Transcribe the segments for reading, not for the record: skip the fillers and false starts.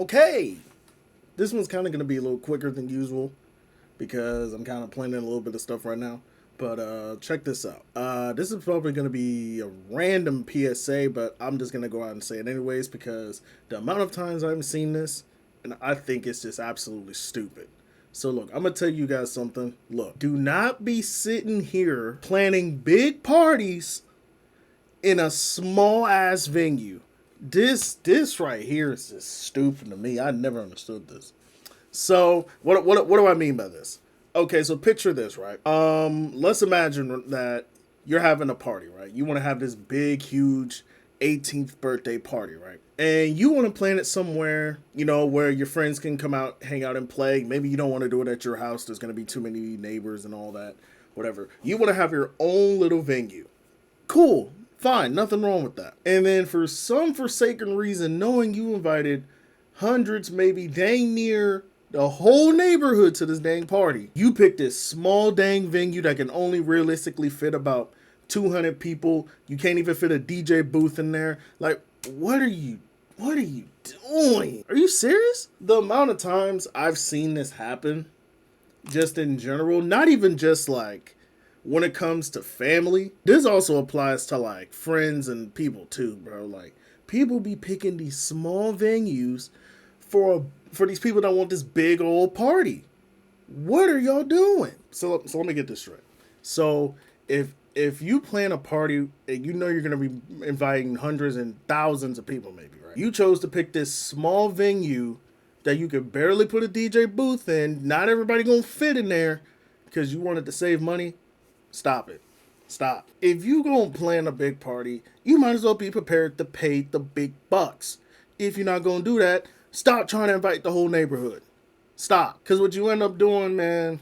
Okay, this one's kind of going to be a little quicker than usual because I'm kind of planning a little bit of stuff right now. But check this out. This is probably going to be a random PSA, but I'm just going to go out and say it anyways because the amount of times I've seen this, and I think it's just absolutely stupid. So look, I'm going to tell you guys something. Look, do not be sitting here planning big parties in a small ass venue. This right here is just stupid to me. I never understood this. So what do I mean by this? Okay, so picture this, right? Let's imagine that you're having a party, right? You want to have this big, huge 18th birthday party, right? And you want to plan it somewhere, where your friends can come out, hang out, and play. Maybe you don't want to do it at your house. There's going to be too many neighbors and all that, whatever. You want to have your own little venue. Cool, fine, nothing wrong with that. And then for some forsaken reason, knowing you invited hundreds, maybe dang near the whole neighborhood to this dang party, you picked this small dang venue that can only realistically fit about 200 people. You can't even fit a DJ booth in there. Like, what are you doing? Are you serious? The amount of times I've seen this happen, just in general, not even just like when it comes to family, this also applies to like friends and people too, bro. Like, people be picking these small venues for these people that want this big old party. What are y'all doing? So let me get this straight. So if you plan a party and you know you're gonna be inviting hundreds and thousands of people, maybe, right? You chose to pick this small venue that you could barely put a DJ booth in. Not everybody gonna fit in there because you wanted to save money. Stop it. Stop. If you gonna plan a big party, you might as well be prepared to pay the big bucks. If you're not gonna do that, stop trying to invite the whole neighborhood. Stop. Cause what you end up doing, man,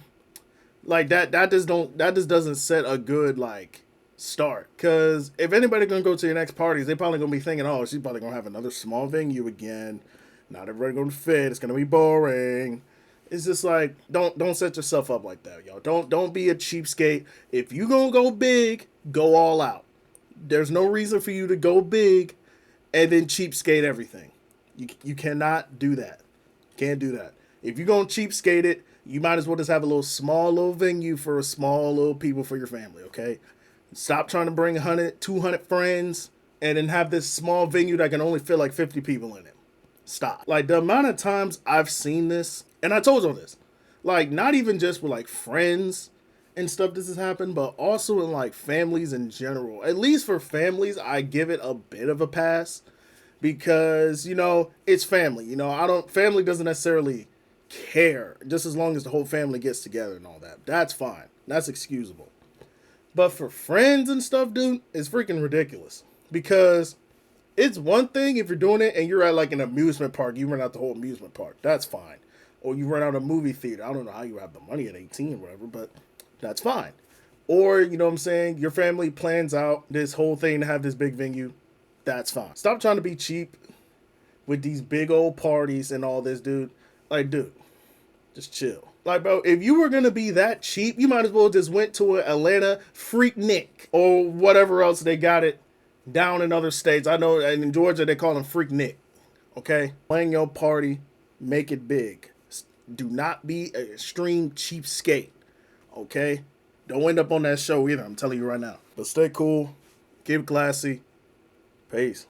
like that just doesn't set a good like start. Cause if anybody gonna go to your next parties, they probably gonna be thinking, oh, she's probably gonna have another small venue again. Not everybody gonna fit. It's gonna be boring. It's just like don't set yourself up like that, y'all. Don't be a cheapskate. If you gonna go big, go all out. There's no reason for you to go big and then cheapskate everything. You cannot do that. Can't do that. If you're gonna cheapskate it, you might as well just have a small little venue for a small little people for your family, okay? Stop trying to bring 100, 200 friends and then have this small venue that can only fit like 50 people in it. Stop. Like, the amount of times I've seen this, and I told you this, like, not even just with like friends and stuff this has happened, but also in like families in general. At least for families, I give it a bit of a pass because, it's family. Family doesn't necessarily care just as long as the whole family gets together and all that. That's fine. That's excusable. But for friends and stuff, dude, it's freaking ridiculous because it's one thing if you're doing it and you're at like an amusement park, you rent out the whole amusement park. That's fine. Or you rent out a movie theater. I don't know how you have the money at 18 or whatever, but that's fine. Or, you know what I'm saying, your family plans out this whole thing to have this big venue. That's fine. Stop trying to be cheap with these big old parties and all this, dude. Like, dude, just chill. Like, bro, if you were going to be that cheap, you might as well just went to Atlanta Freak Nick or whatever else they got it down in other states. I know in Georgia they call them Freak Nick. Okay? Plan your party, make it big. Do not be an extreme cheapskate. Okay? Don't end up on that show either. I'm telling you right now. But stay cool. Keep it classy. Peace.